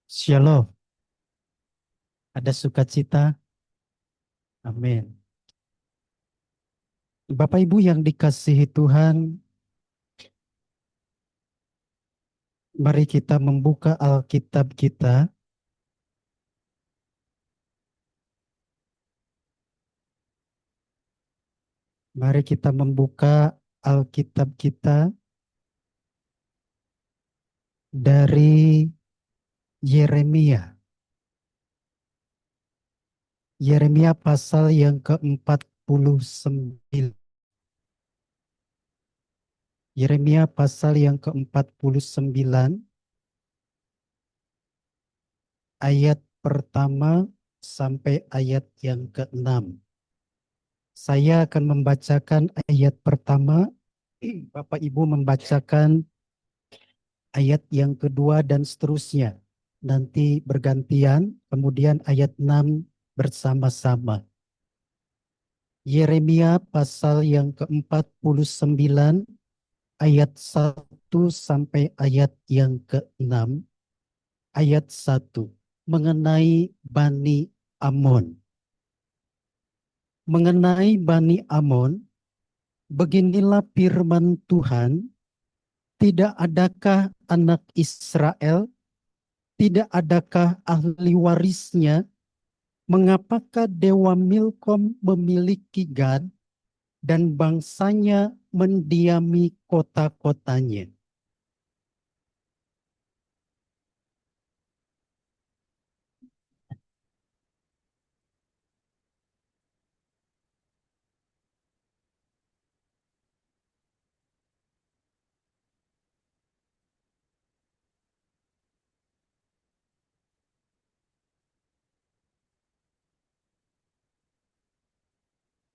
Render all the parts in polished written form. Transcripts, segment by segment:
Shalom, ada sukacita. Amin. Bapak Ibu yang dikasihi Tuhan, mari kita membuka Alkitab kita. Mari kita membuka Alkitab kita dari Yeremia. Yeremia pasal yang ke-49. Yeremia pasal yang ke-49 ayat pertama sampai ayat yang ke-6. Saya akan membacakan ayat pertama, Bapak Ibu membacakan ayat yang kedua dan seterusnya. Nanti bergantian, kemudian ayat 6 bersama-sama. Yeremia pasal yang ke-49 ayat 1 sampai ayat yang ke-6. Ayat 1 mengenai Bani Amon. Mengenai Bani Amon, beginilah firman Tuhan, tidak adakah anak Israel, tidak adakah ahli warisnya? Mengapakah Dewa Milkom memiliki Gad dan bangsanya mendiami kota-kotanya?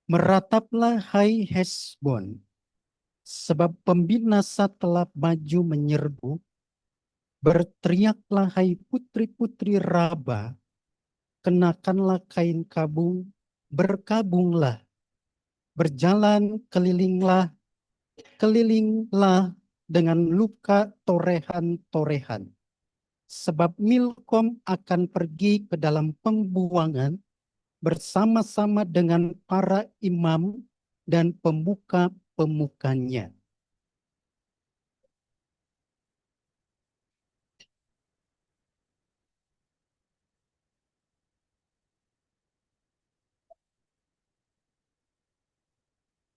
Merataplah hai Hesbon, sebab pembinasa telah maju menyerbu. Berteriaklah hai putri-putri Raba, kenakanlah kain kabung, berkabunglah, berjalan kelilinglah dengan luka torehan-torehan. Sebab Milkom akan pergi ke dalam pembuangan bersama-sama dengan para imam dan pemuka-pemukanya.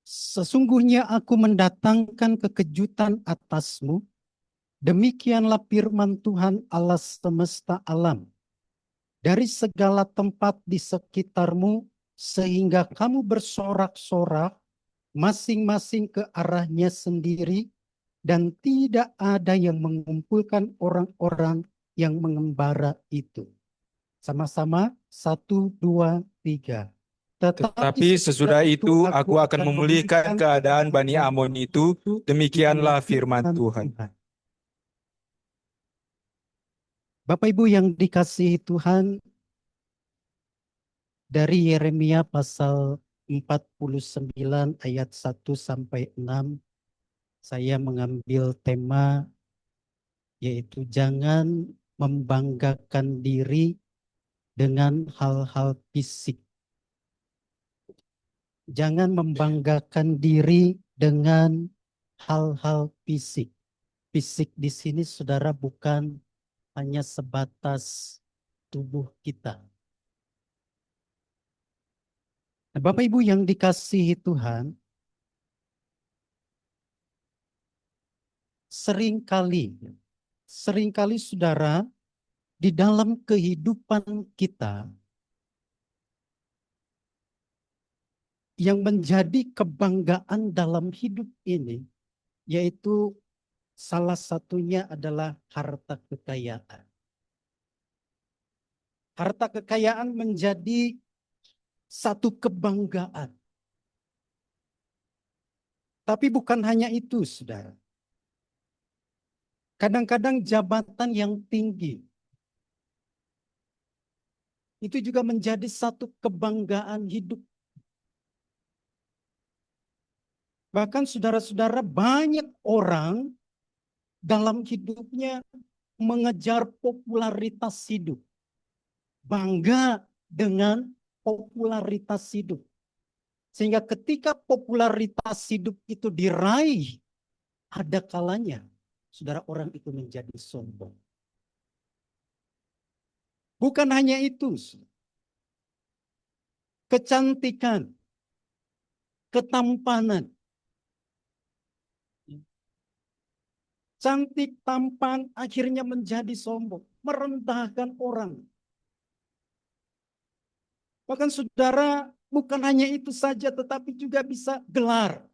Sesungguhnya aku mendatangkan kekejutan atasmu, demikianlah firman Tuhan Allah semesta alam. Dari segala tempat di sekitarmu, sehingga kamu bersorak-sorak, masing-masing ke arahnya sendiri, dan tidak ada yang mengumpulkan orang-orang yang mengembara itu. Sama-sama, 1, 2, 3. Tetapi Tetapi sesudah sesudah itu itu aku aku akan akan memulihkan memulihkan keadaan keadaan Bani Bani Amon Amon itu. itu. Demikianlah firman Tuhan. Tuhan. Bapak Ibu yang dikasihi Tuhan, dari Yeremia pasal 49 ayat 1 sampai 6, saya mengambil tema yaitu jangan membanggakan diri dengan hal-hal fisik. Jangan membanggakan diri dengan hal-hal fisik. Fisik di sini saudara bukan hanya sebatas tubuh kita. Nah, Bapak Ibu yang dikasihi Tuhan, seringkali saudara di dalam kehidupan kita yang menjadi kebanggaan dalam hidup ini, yaitu salah satunya adalah harta kekayaan. Harta kekayaan menjadi satu kebanggaan. Tapi bukan hanya itu, saudara. Kadang-kadang jabatan yang tinggi itu juga menjadi satu kebanggaan hidup. Bahkan saudara-saudara, banyak orang dalam hidupnya mengejar popularitas hidup. Bangga dengan popularitas hidup. Sehingga ketika popularitas hidup itu diraih, ada kalanya saudara orang itu menjadi sombong. Bukan hanya itu, kecantikan, ketampanan, cantik tampan akhirnya menjadi sombong, merendahkan orang. Bahkan saudara, bukan hanya itu saja, tetapi juga bisa gelar.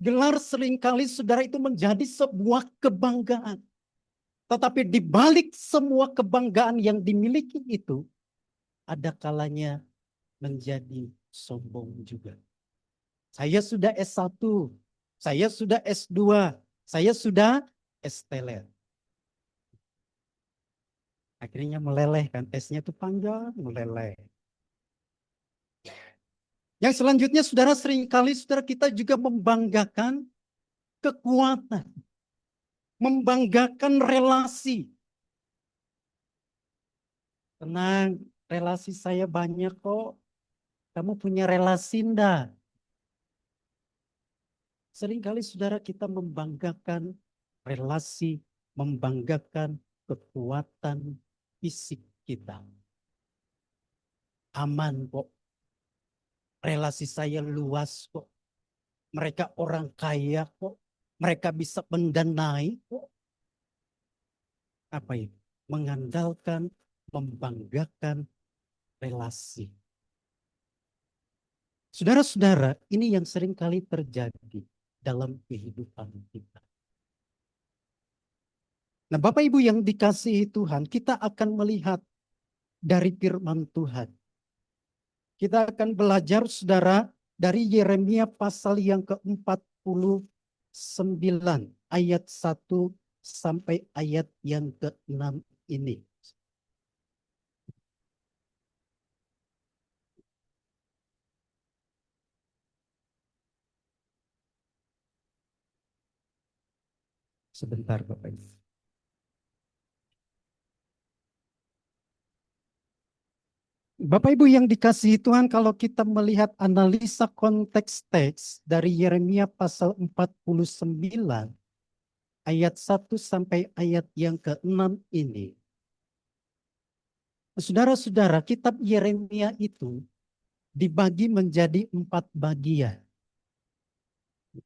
Gelar seringkali saudara itu menjadi sebuah kebanggaan. Tetapi di balik semua kebanggaan yang dimiliki itu, ada kalanya menjadi sombong juga. Saya sudah S1, saya sudah S2, saya sudah S-teler. Akhirnya meleleh kan, S-nya itu panjang, meleleh. Yang selanjutnya saudara, seringkali saudara kita juga membanggakan kekuatan, membanggakan relasi. Tenang, relasi saya banyak kok. Kamu punya relasi enggak? Seringkali saudara kita membanggakan relasi, membanggakan kekuatan fisik kita. Aman kok. Relasi saya luas kok. Mereka orang kaya kok. Mereka bisa mendanai kok. Apa itu? Mengandalkan, membanggakan relasi. Saudara-saudara, ini yang seringkali terjadi dalam kehidupan kita. Nah, Bapak Ibu yang dikasihi Tuhan, kita akan melihat dari firman Tuhan. Kita akan belajar, saudara, dari Yeremia pasal yang ke-49, ayat 1 sampai ayat yang ke-6 ini. Sebentar, Bapak Ibu. Bapak Ibu yang dikasihi Tuhan, kalau kita melihat analisa konteks teks dari Yeremia pasal 49, ayat 1 sampai ayat yang ke-6 ini. Saudara-saudara, kitab Yeremia itu dibagi menjadi 4 bagian.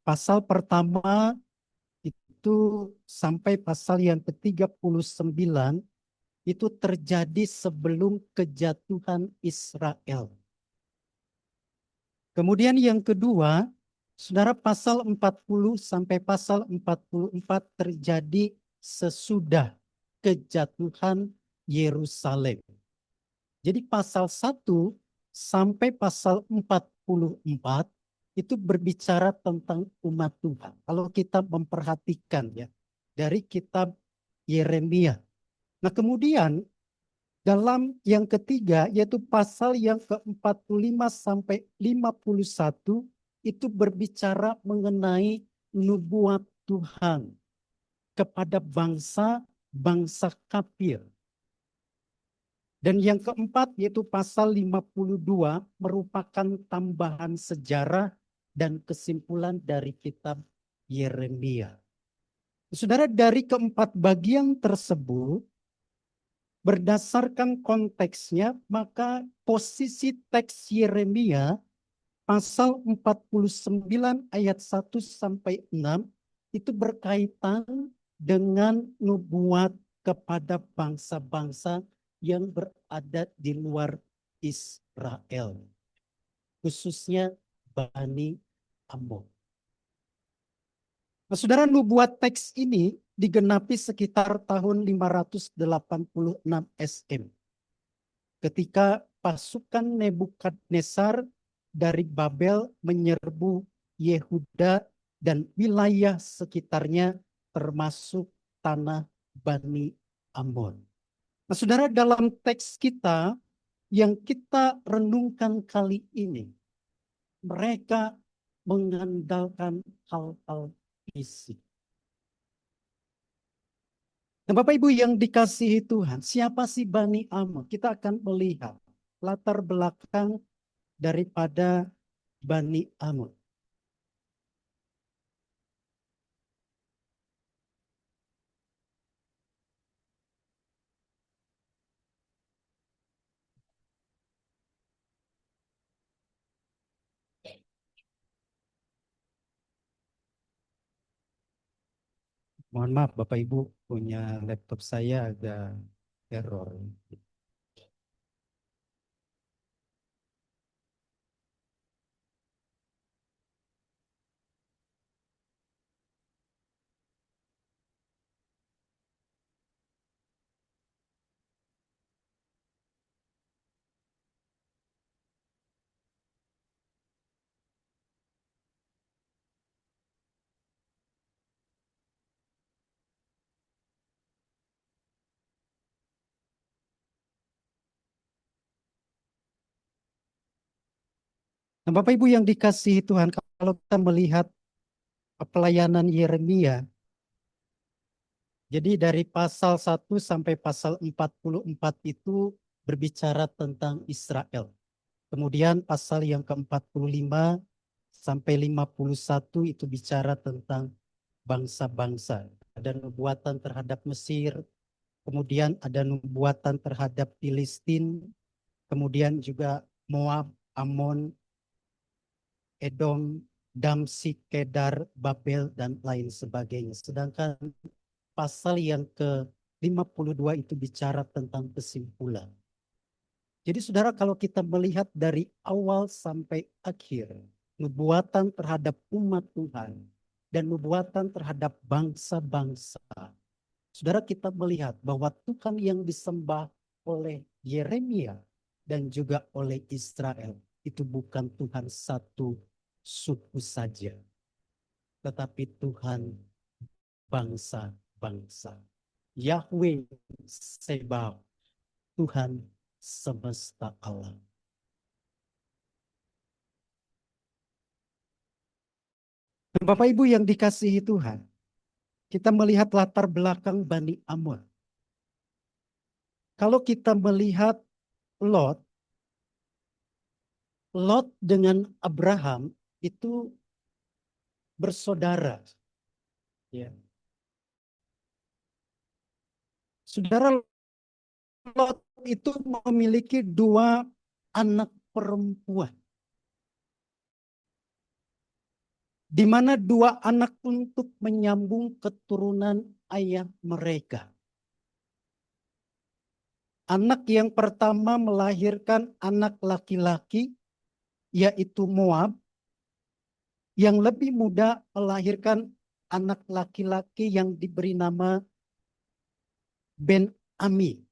Pasal pertama itu sampai pasal yang ke-39 itu terjadi sebelum kejatuhan Israel. Kemudian yang kedua, saudara, pasal 40 sampai pasal 44 terjadi sesudah kejatuhan Yerusalem. Jadi pasal 1 sampai pasal 44 itu berbicara tentang umat Tuhan. Kalau kita memperhatikan ya dari kitab Yeremia. Nah, kemudian dalam yang ketiga, yaitu pasal yang ke-45 sampai 51, itu berbicara mengenai nubuat Tuhan kepada bangsa kafir. Dan yang keempat, yaitu pasal 52, merupakan tambahan sejarah dan kesimpulan dari kitab Yeremia. Saudara, dari keempat bagian tersebut, berdasarkan konteksnya, maka posisi teks Yeremia pasal 49 ayat 1 sampai 6 itu berkaitan dengan nubuat kepada bangsa-bangsa yang berada di luar Israel, khususnya Bani Ammon. Nah, saudara, nubuat teks ini digenapi sekitar tahun 586 SM. Ketika pasukan Nebukadnezar dari Babel menyerbu Yehuda dan wilayah sekitarnya termasuk tanah Bani Ammon. Nah, saudara, dalam teks kita yang kita renungkan kali ini, mereka mengandalkan hal-hal fisik. Nah, Bapak Ibu yang dikasihi Tuhan, siapa sih Bani Amon? Kita akan melihat latar belakang daripada Bani Amon. Mohon maaf Bapak Ibu, punya laptop saya agak error. Nah, Bapak Ibu yang dikasihi Tuhan, kalau kita melihat pelayanan Yeremia, jadi dari pasal 1 sampai pasal 44 itu berbicara tentang Israel. Kemudian pasal yang ke-45 sampai 51 itu bicara tentang bangsa-bangsa. Ada nubuatan terhadap Mesir, kemudian ada nubuatan terhadap Filistin, kemudian juga Moab, Amon, Edom, Damsik, Kedar, Babel, dan lain sebagainya. Sedangkan pasal yang ke-52 itu bicara tentang kesimpulan. Jadi saudara, kalau kita melihat dari awal sampai akhir, nubuatan terhadap umat Tuhan dan nubuatan terhadap bangsa-bangsa, saudara, kita melihat bahwa Tuhan yang disembah oleh Yeremia dan juga oleh Israel itu bukan Tuhan satu suku saja, tetapi Tuhan bangsa-bangsa. Yahweh Sebaot, Tuhan semesta alam. Bapak Ibu yang dikasihi Tuhan, kita melihat latar belakang Bani Amon. Kalau kita melihat Lot, Lot dengan Abraham itu bersaudara. Ya. Saudara, Lot itu memiliki dua anak perempuan. Di mana dua anak untuk menyambung keturunan ayah mereka. Anak yang pertama melahirkan anak laki-laki, yaitu Moab. Yang lebih muda melahirkan anak laki-laki yang diberi nama Ben-Ami,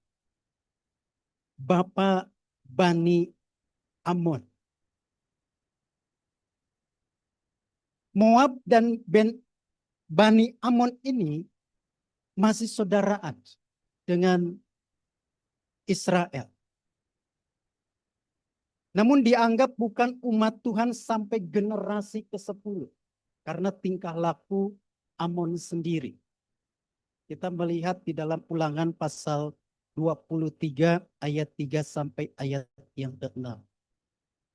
Bapak Bani Amon. Moab dan Bani Amon ini masih saudaraan dengan Israel. Namun dianggap bukan umat Tuhan sampai generasi ke-10 karena tingkah laku Amon sendiri. Kita melihat di dalam Ulangan pasal 23 ayat 3 sampai ayat yang ke-6.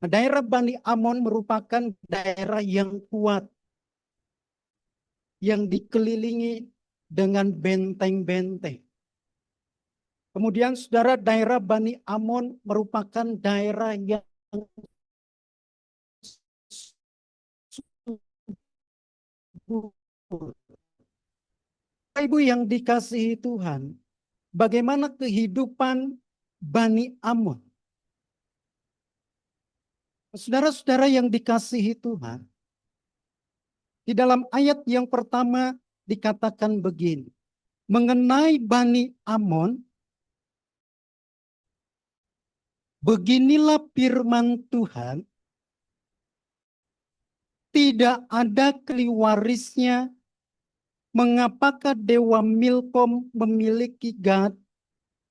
Daerah Bani Amon merupakan daerah yang kuat, yang dikelilingi dengan benteng-benteng. Kemudian saudara, daerah Bani Amon merupakan daerah yang subur. Ibu yang dikasihi Tuhan, bagaimana kehidupan Bani Amon? Saudara-saudara yang dikasihi Tuhan, di dalam ayat yang pertama dikatakan begini, mengenai Bani Amon, beginilah firman Tuhan, tidak ada keliwarisnya. Mengapakah Dewa Milkom memiliki Gad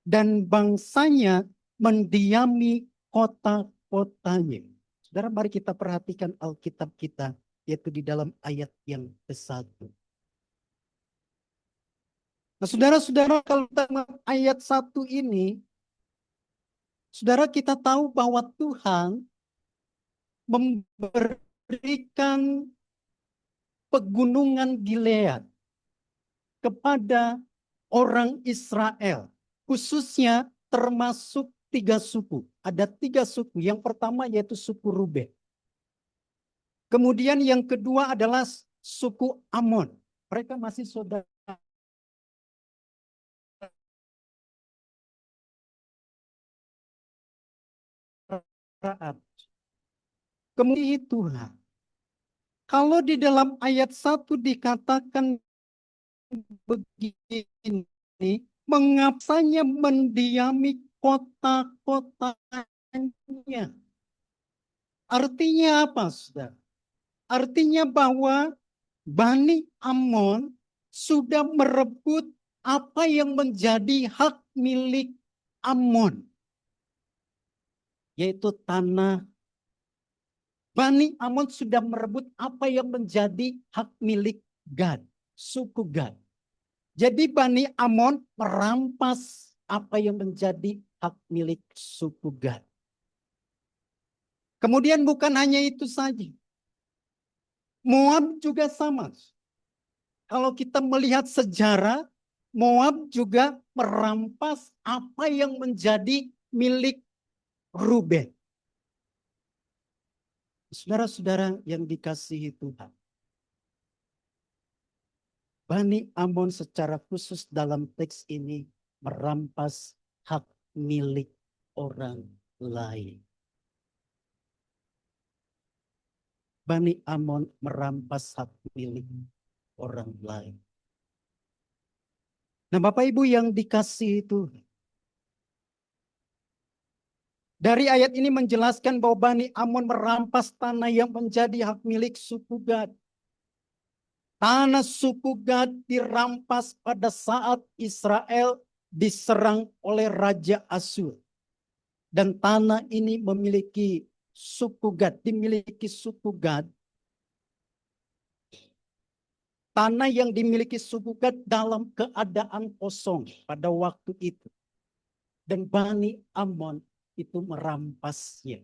dan bangsanya mendiami kota-kotanya. Saudara, mari kita perhatikan Alkitab kita, yaitu di dalam ayat yang ke-1. Nah, saudara-saudara, kalau kita melihat ayat 1 ini, saudara kita tahu bahwa Tuhan memberikan pegunungan Gilead kepada orang Israel, khususnya termasuk 3 suku. Ada 3 suku. Yang pertama yaitu suku Ruben. Kemudian yang kedua adalah suku Amon. Mereka masih saudara. Kemudian Tuhan. Kalau di dalam ayat 1 dikatakan begini, mengapanya mendiami kota-kotanya. Artinya apa, saudara? Artinya bahwa Bani Amon sudah merebut apa yang menjadi hak milik Amon, yaitu tanah. Bani Amon sudah merebut apa yang menjadi hak milik Gad, suku Gad. Jadi Bani Amon merampas apa yang menjadi hak milik suku Gad. Kemudian bukan hanya itu saja. Moab juga sama. Kalau kita melihat sejarah, Moab juga merampas apa yang menjadi milik Ruben. Saudara-saudara yang dikasihi Tuhan. Bani Amon secara khusus dalam teks ini merampas hak milik orang lain. Bani Amon merampas hak milik orang lain. Nah, Bapak Ibu yang dikasihi Tuhan. Dari ayat ini menjelaskan bahwa Bani Amon merampas tanah yang menjadi hak milik suku Gad. Tanah suku Gad dirampas pada saat Israel diserang oleh Raja Asyur. Dan tanah ini memiliki suku Gad, dimiliki suku Gad. Tanah yang dimiliki suku Gad dalam keadaan kosong pada waktu itu. Dan Bani Amon itu merampasnya.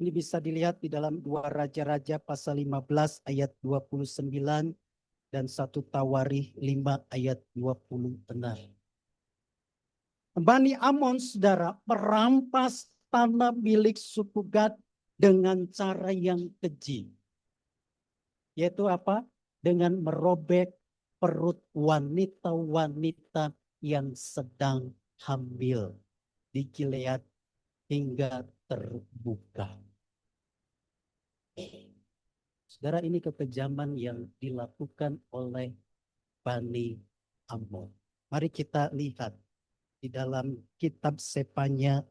Ini bisa dilihat di dalam 2 Raja-Raja pasal 15 ayat 29 dan 1 Tawarikh 5 ayat 26. Bani Amon, saudara, merampas tanah milik suku Gad dengan cara yang keji. Yaitu apa? Dengan merobek perut wanita-wanita yang sedang hamil di Gilead hingga terbuka. Saudara, ini kekejaman yang dilakukan oleh Bani Amon. Mari kita lihat di dalam kitab Sefanya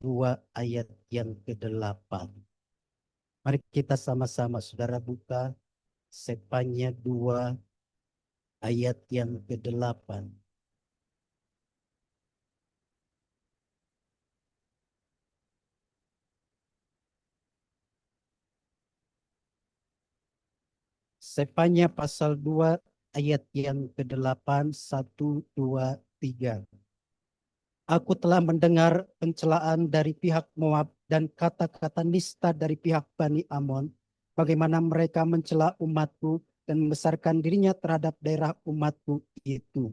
2 ayat yang ke-8. Mari kita sama-sama saudara buka Sefanya 2 ayat yang ke-8. Sefanya pasal 2 ayat yang ke-8, 1, 2, 3. Aku telah mendengar pencelaan dari pihak Moab dan kata-kata nista dari pihak Bani Amon, bagaimana mereka mencela umatku dan membesarkan dirinya terhadap daerah umatku itu.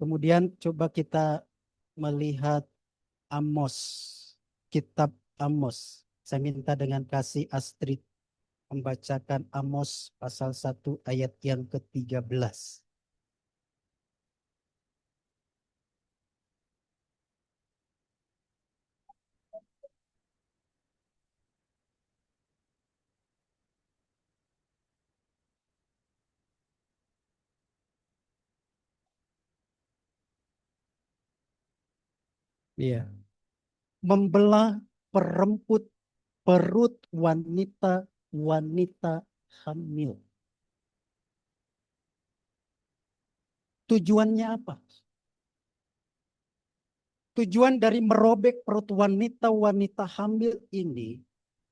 Kemudian coba kita melihat Amos, kitab Amos. Saya minta dengan kasih Astrid membacakan Amos pasal 1 ayat yang ke-13. Iya. Membelah peremput perut wanita-wanita hamil. Tujuannya apa? Tujuan dari merobek perut wanita-wanita hamil ini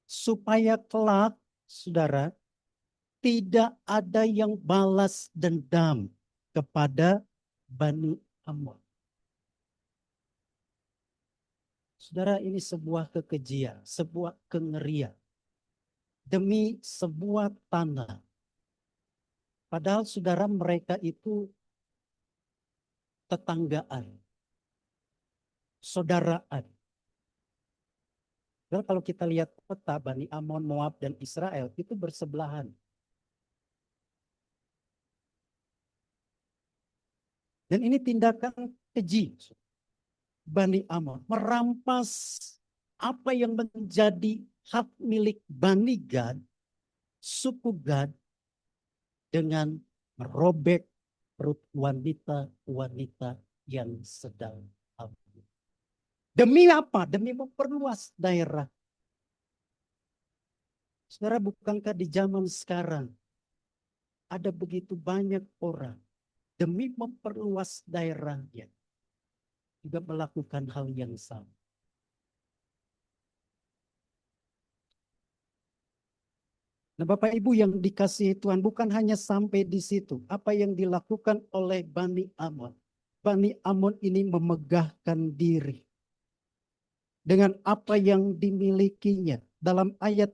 supaya kelak, saudara, tidak ada yang balas dendam kepada Bani Amon. Saudara, ini sebuah kekejian, sebuah kengerian demi sebuah tanah. Padahal saudara, mereka itu tetanggaan, saudaraan. Dan kalau kita lihat peta Bani Amon, Moab, dan Israel itu bersebelahan. Dan ini tindakan keji. Bani Amon merampas apa yang menjadi hak milik Bani Gad, suku Gad, dengan merobek perut wanita-wanita yang sedang hamil. Demi apa? Demi memperluas daerah. Saudara, bukankah di zaman sekarang ada begitu banyak orang demi memperluas daerahnya juga melakukan hal yang sama. Nah, Bapak Ibu yang dikasihi Tuhan, bukan hanya sampai di situ. Apa yang dilakukan oleh Bani Amon. Bani Amon ini memegahkan diri dengan apa yang dimilikinya. Dalam ayat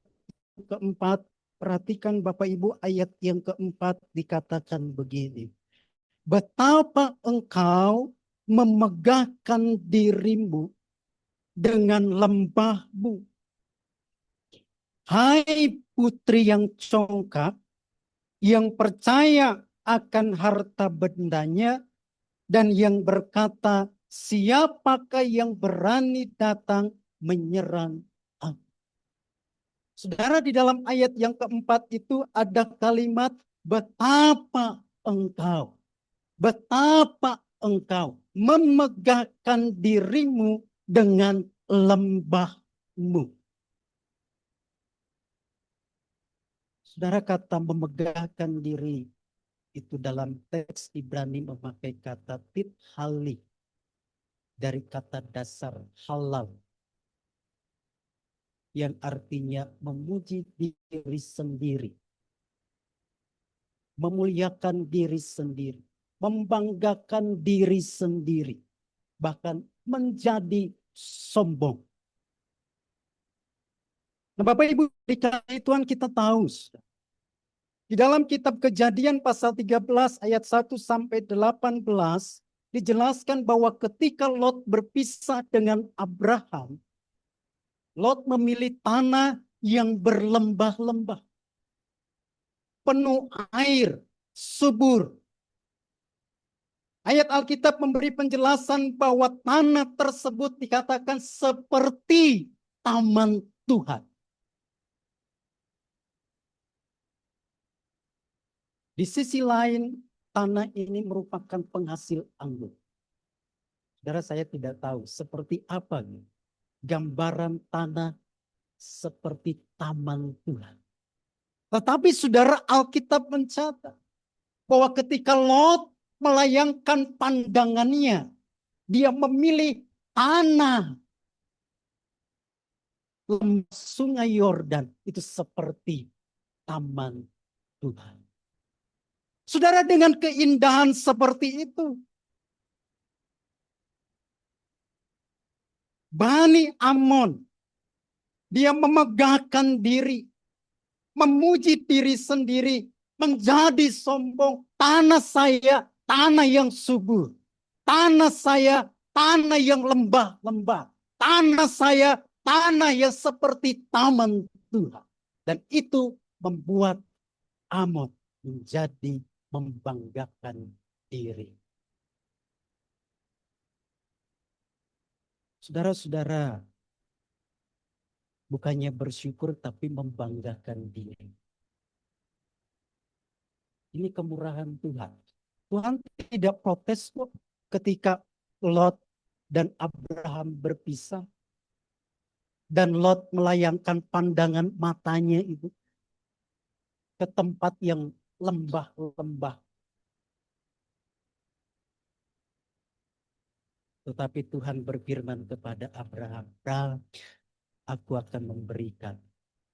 keempat, perhatikan Bapak Ibu, ayat yang keempat dikatakan begini. Betapa engkau memegahkan dirimu dengan lembahmu. Hai putri yang congkak, yang percaya akan harta bendanya, dan yang berkata, siapakah yang berani datang menyerang aku. Saudara, di dalam ayat yang keempat itu ada kalimat betapa engkau memegahkan dirimu dengan lembahmu. Saudara, kata memegahkan diri itu dalam teks Ibrani memakai kata tithali dari kata dasar halal yang artinya memuji diri sendiri, memuliakan diri sendiri, membanggakan diri sendiri, bahkan menjadi sombong. Nah, Bapak Ibu dikasihi Tuhan, kita tahu di dalam kitab Kejadian pasal 13 ayat 1 sampai 18 dijelaskan bahwa ketika Lot berpisah dengan Abraham, Lot memilih tanah yang berlembah-lembah, penuh air, subur. Ayat Alkitab memberi penjelasan bahwa tanah tersebut dikatakan seperti taman Tuhan. Di sisi lain, tanah ini merupakan penghasil anggur. Saudara, saya tidak tahu seperti apa gambaran tanah seperti taman Tuhan. Tetapi saudara, Alkitab mencatat bahwa ketika Lot melayangkan pandangannya, dia memilih tanah sungai Yordan itu seperti taman Tuhan. Saudara, dengan keindahan seperti itu, Bani Amon, dia memegahkan diri, memuji diri sendiri, menjadi sombong. Tanah saya, tanah yang subur. Tanah saya, tanah yang lembah-lembah. Tanah saya, tanah yang seperti taman Tuhan. Dan itu membuat Amon menjadi membanggakan diri. Saudara-saudara, bukannya bersyukur tapi membanggakan diri. Ini kemurahan Tuhan. Tuhan tidak protes kok ketika Lot dan Abraham berpisah. Dan Lot melayangkan pandangan matanya itu ke tempat yang lembah-lembah. Tetapi Tuhan berfirman kepada Abraham, aku akan memberikan.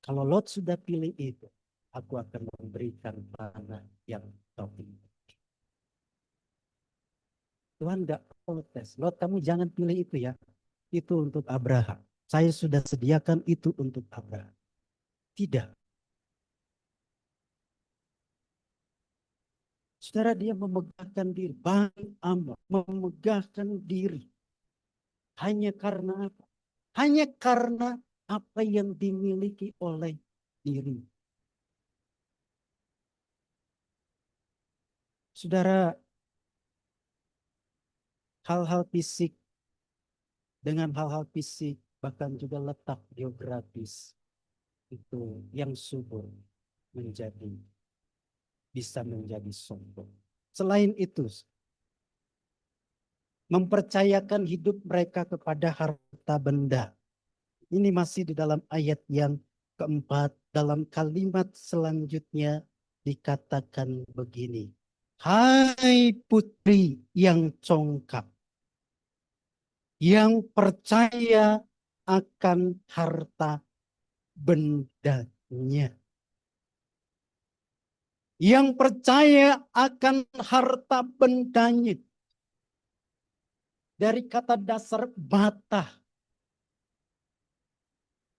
Kalau Lot sudah pilih itu, aku akan memberikan tanah yang kau pilih. Tuhan nggak protes. Lot, kamu jangan pilih itu ya. Itu untuk Abraham. Saya sudah sediakan itu untuk Abraham. Tidak. Saudara, dia memegahkan diri. Bani Amon memegahkan diri. Hanya karena apa? Hanya karena apa yang dimiliki oleh diri. Saudara, hal-hal fisik dengan hal-hal fisik, bahkan juga letak geografis itu yang subur bisa menjadi sombong. Selain itu, mempercayakan hidup mereka kepada harta benda. Ini masih di dalam ayat yang keempat. Dalam kalimat selanjutnya dikatakan begini. Hai putri yang congkak, yang percaya akan harta bendanya. Yang percaya akan harta bendanya. Dari kata dasar batah.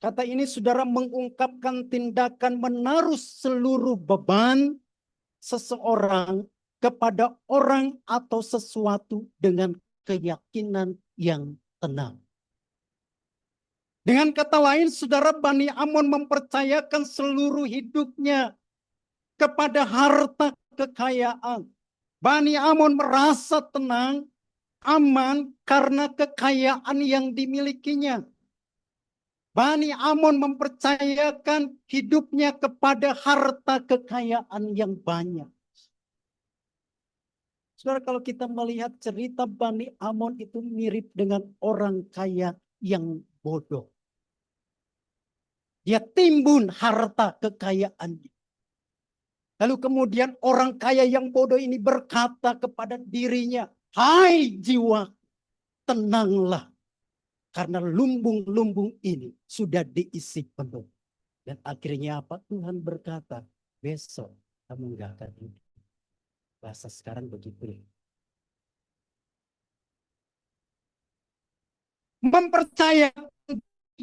Kata ini saudara mengungkapkan tindakan menaruh seluruh beban seseorang kepada orang atau sesuatu dengan keyakinan yang tenang. Dengan kata lain, saudara, Bani Amon mempercayakan seluruh hidupnya kepada harta kekayaan. Bani Amon merasa tenang, aman karena kekayaan yang dimilikinya. Bani Amon mempercayakan hidupnya kepada harta kekayaan yang banyak. Saudara, kalau kita melihat cerita Bani Amon itu mirip dengan orang kaya yang bodoh. Dia timbun harta kekayaannya. Lalu kemudian orang kaya yang bodoh ini berkata kepada dirinya, hai jiwa, tenanglah. Karena lumbung-lumbung ini sudah diisi penuh. Dan akhirnya apa? Tuhan berkata, besok kamu nggak akan hidup. Bahasa sekarang begitu. Mempercaya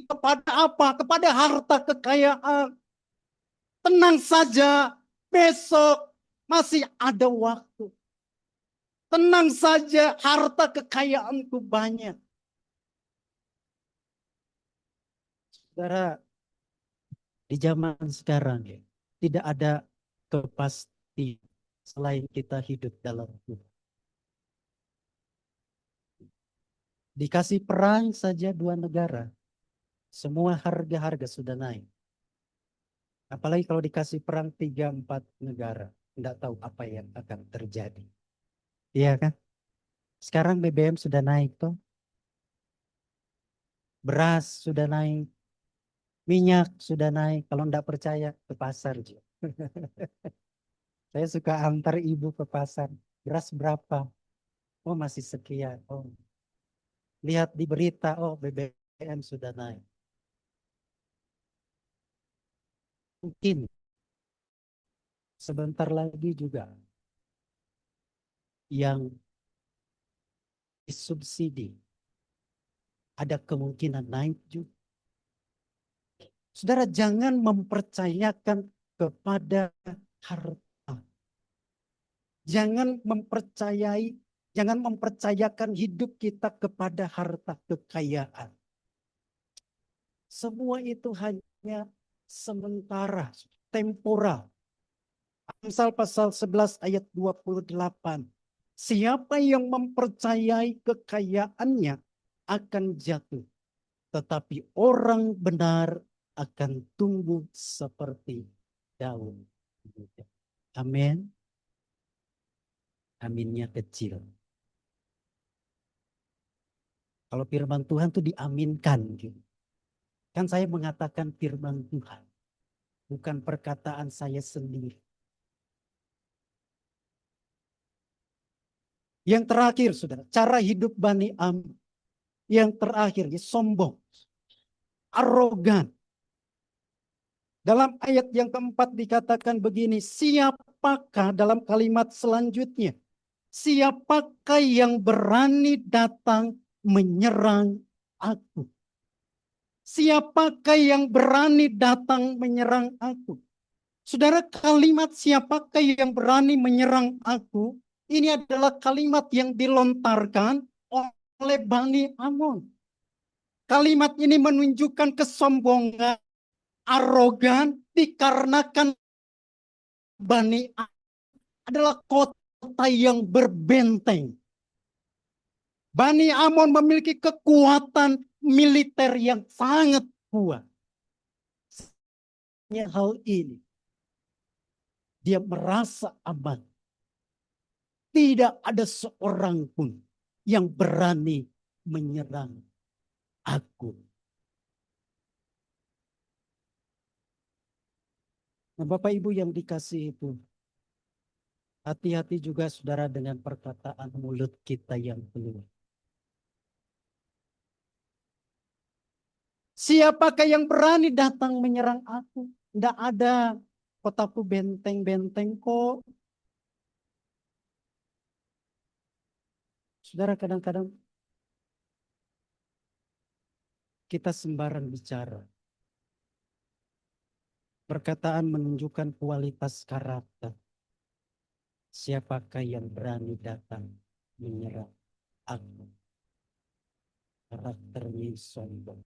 kepada apa? Kepada harta kekayaan. Tenang saja, besok masih ada waktu. Tenang saja, harta kekayaanku banyak. Saudara, di zaman sekarang ya, tidak ada kepastian selain kita hidup dalam Tuhan. Dikasih perang saja dua negara, semua harga-harga sudah naik. Apalagi kalau dikasih perang 3-4 negara, tidak tahu apa yang akan terjadi. Iya kan? Sekarang BBM sudah naik tuh. Beras sudah naik. Minyak sudah naik. Kalau tidak percaya ke pasar. Saya suka antar ibu ke pasar. Beras berapa? Oh masih sekian. Oh, lihat di berita. Oh BBM sudah naik. Mungkin sebentar lagi juga yang disubsidi ada kemungkinan naik juga. Saudara, jangan mempercayakan kepada harta. Jangan mempercayakan hidup kita kepada harta kekayaan. Semua itu hanya sementara, temporal. Amsal pasal 11 ayat 28. Siapa yang mempercayai kekayaannya akan jatuh. Tetapi orang benar akan tumbuh seperti daun muda. Amin. Aminnya kecil. Kalau firman Tuhan itu diaminkan. Gitu. Kan saya mengatakan firman Tuhan. Bukan perkataan saya sendiri. Yang terakhir, saudara. Cara hidup Bani Amon. Yang terakhir, sombong. Arogan. Dalam ayat yang keempat dikatakan begini, siapakah dalam kalimat selanjutnya? Siapakah yang berani datang menyerang aku? Siapakah yang berani datang menyerang aku? Saudara, kalimat siapakah yang berani menyerang aku? Ini adalah kalimat yang dilontarkan oleh Bani Amon. Kalimat ini menunjukkan kesombongan, arogan, dikarenakan Bani Amon adalah kota yang berbenteng. Bani Amon memiliki kekuatan militer yang sangat kuat. Hal ini, dia merasa aman. Tidak ada seorang pun yang berani menyerang aku. Nah, Bapak Ibu yang dikasih itu, hati-hati juga saudara dengan perkataan mulut kita yang keluar. Siapakah yang berani datang menyerang aku? Tidak ada, kotaku benteng-benteng kok. Saudara, kadang-kadang kita sembarang bicara. Perkataan menunjukkan kualitas karakter. Siapakah yang berani datang menyerang aku? Karakternya sombong.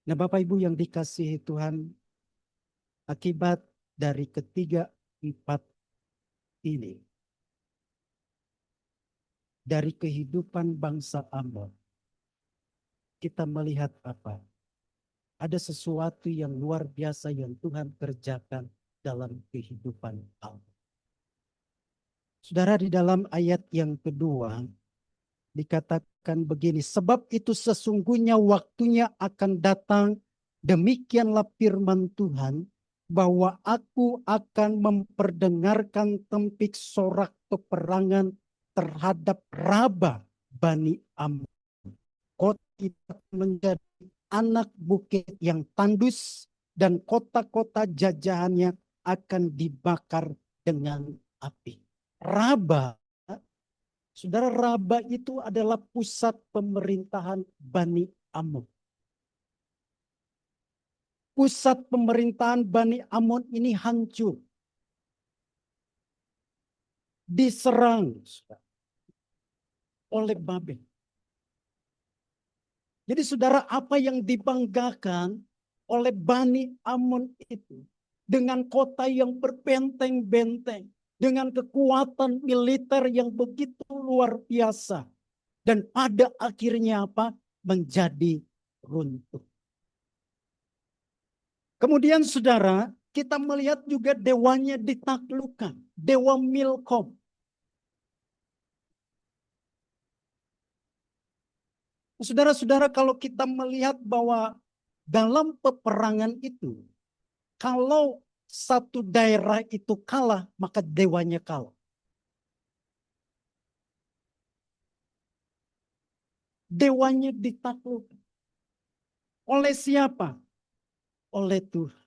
Nah, Bapak Ibu yang dikasihi Tuhan, akibat dari ketiga empat ini, dari kehidupan bangsa Amon, kita melihat apa? Ada sesuatu yang luar biasa yang Tuhan kerjakan dalam kehidupan Amon. Saudara, di dalam ayat yang kedua, dikatakan begini, sebab itu sesungguhnya waktunya akan datang, demikianlah firman Tuhan, bahwa aku akan memperdengarkan tempik sorak peperangan terhadap Raba Bani Amon. Kota menjadi anak bukit yang tandus dan kota-kota jajahannya akan dibakar dengan api. Raba, saudara, Raba itu adalah pusat pemerintahan Bani Amon. Pusat pemerintahan Bani Amon ini hancur. Diserang oleh Babel. Jadi saudara, apa yang dibanggakan oleh Bani Amon itu, dengan kota yang berbenteng-benteng, dengan kekuatan militer yang begitu luar biasa, dan pada akhirnya apa? Menjadi runtuh. Kemudian saudara, kita melihat juga dewanya ditaklukkan. Dewa Milkom. Saudara-saudara, kalau kita melihat bahwa dalam peperangan itu, kalau satu daerah itu kalah, maka dewanya kalah. Dewanya ditaklukkan. Oleh siapa? Oleh Tuhan.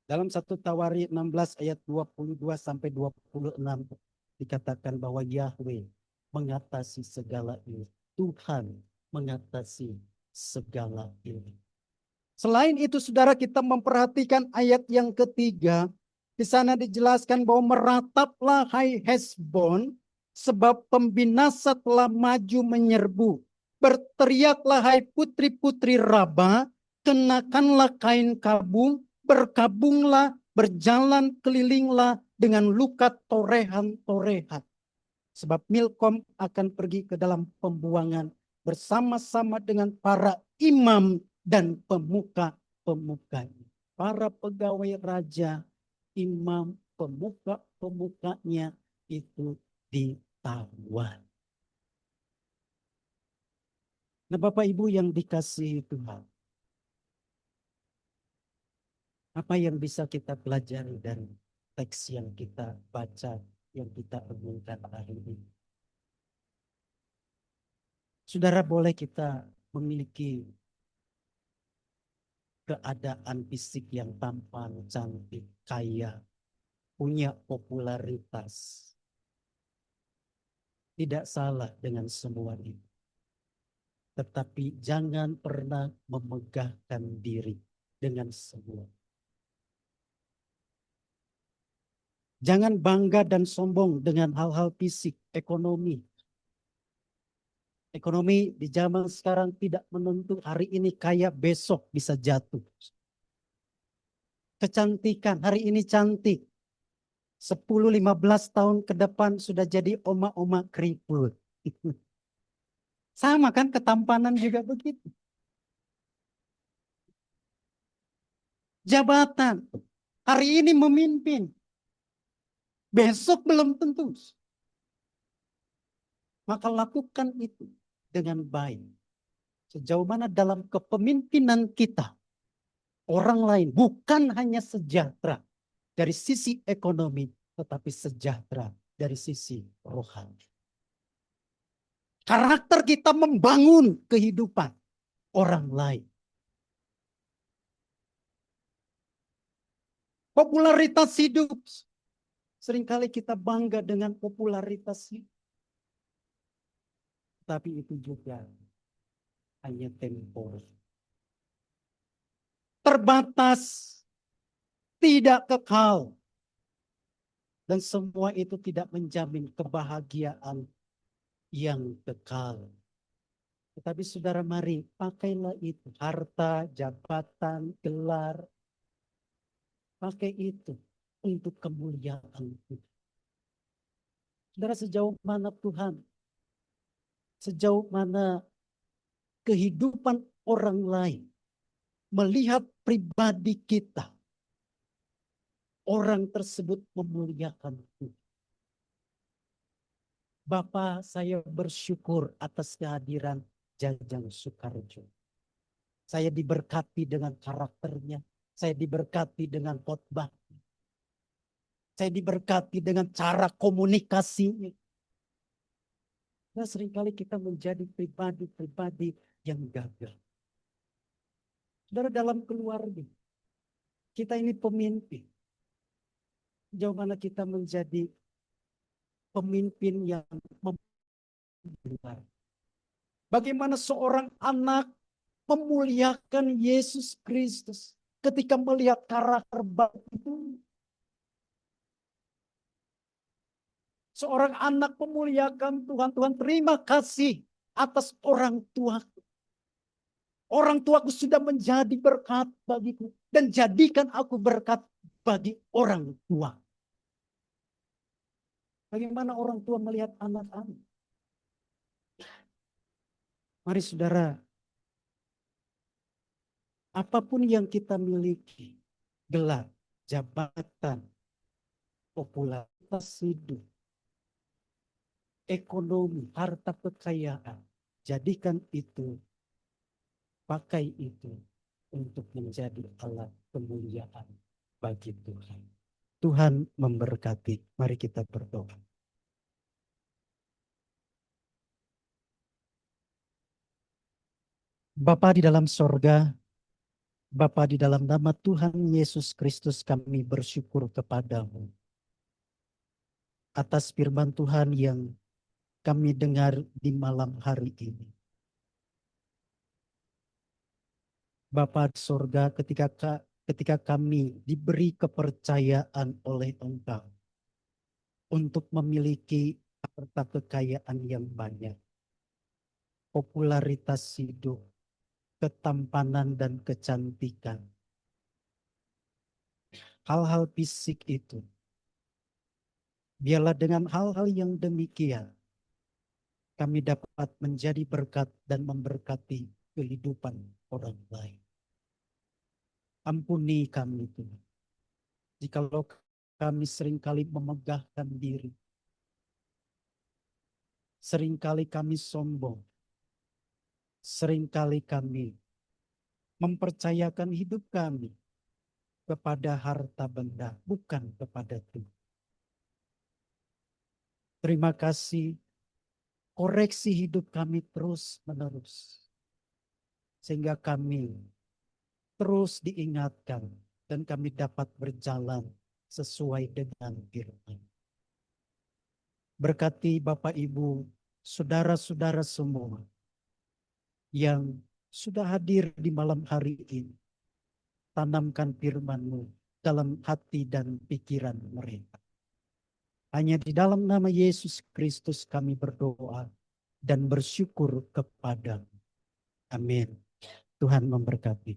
Dalam 1 Tawari 16 ayat 22 sampai 26 dikatakan bahwa Yahweh mengatasi segala ini. Tuhan mengatasi segala ini. Selain itu saudara, kita memperhatikan ayat yang ketiga. Di sana dijelaskan bahwa merataplah hai Hesbon, sebab pembinasa telah maju menyerbu. Berteriaklah hai putri-putri Raba, kenakanlah kain kabung, berkabunglah, berjalan kelilinglah dengan luka torehan-torehan. Sebab Milkom akan pergi ke dalam pembuangan bersama-sama dengan para imam dan pemuka-pemukanya. Para pegawai raja, imam, pemuka-pemukanya itu ditawan. Nah, Bapak Ibu yang dikasihi Tuhan, apa yang bisa kita pelajari dari teks yang kita baca, yang kita renungkan hari ini? Saudara, boleh kita memiliki keadaan fisik yang tampan, cantik, kaya, punya popularitas. Tidak salah dengan semua itu. Tetapi jangan pernah memegahkan diri dengan semua. Jangan bangga dan sombong dengan hal-hal fisik, ekonomi. Ekonomi di zaman sekarang tidak menentu, hari ini kaya, besok bisa jatuh. Kecantikan, hari ini cantik. 10-15 tahun ke depan sudah jadi oma-oma keriput. Sama kan, ketampanan juga begitu. Jabatan, hari ini memimpin. Besok belum tentu. Maka lakukan itu dengan baik. Sejauh mana dalam kepemimpinan kita, orang lain bukan hanya sejahtera dari sisi ekonomi, tetapi sejahtera dari sisi rohani. Karakter kita membangun kehidupan orang lain. Popularitas hidup. Seringkali kita bangga dengan popularitas hidup. Tapi itu juga hanya temporer. Terbatas, tidak kekal. Dan semua itu tidak menjamin kebahagiaan yang kekal. Tetapi saudara, mari pakailah itu. Harta, jabatan, gelar. Pakai itu untuk kemuliaan Tuhan. Saudara, sejauh mana Tuhan, sejauh mana kehidupan orang lain melihat pribadi kita, orang tersebut memuliakan Tuhan. Bapak, saya bersyukur atas kehadiran Jajang Soekarjo. Saya diberkati dengan karakternya, saya diberkati dengan khotbah, saya diberkati dengan cara komunikasinya. Nah, seringkali kita menjadi pribadi-pribadi yang gagal. Saudara, dalam keluarga, kita ini pemimpin. Jauh mana kita menjadi pemimpin yang membenar. Bagaimana seorang anak memuliakan Yesus Kristus ketika melihat karakter bapak itu. Seorang anak memuliakan Tuhan. Tuhan, terima kasih atas orang tua. Orang tuaku sudah menjadi berkat bagiku. Dan jadikan aku berkat bagi orang tua. Bagaimana orang tua melihat anak-anak? Mari saudara, apapun yang kita miliki, gelar, jabatan, popularitas hidup, ekonomi, harta kekayaan, jadikan itu, pakai itu untuk menjadi alat kemuliaan bagi Tuhan. Tuhan memberkati. Mari kita berdoa. Bapa di dalam sorga, Bapa di dalam nama Tuhan Yesus Kristus, kami bersyukur kepadamu atas firman Tuhan yang kami dengar di malam hari ini. Bapa di sorga, ketika kami diberi kepercayaan oleh Engkau untuk memiliki harta kekayaan yang banyak, popularitas hidup, ketampanan dan kecantikan. Hal-hal fisik itu, biarlah dengan hal-hal yang demikian, kami dapat menjadi berkat dan memberkati kehidupan orang lain. Ampuni kami Tuhan, jikalau kami seringkali memegahkan diri, seringkali kami sombong, seringkali kami mempercayakan hidup kami kepada harta benda, bukan kepada Tuhan. Terima kasih, koreksi hidup kami terus menerus. sehingga kami terus diingatkan dan kami dapat berjalan sesuai dengan firman. Berkati Bapak Ibu, saudara-saudara semua yang sudah hadir di malam hari ini. Tanamkan firman-Mu dalam hati dan pikiran mereka. Hanya di dalam nama Yesus Kristus kami berdoa dan bersyukur kepada-Mu. Amin. Tuhan memberkati.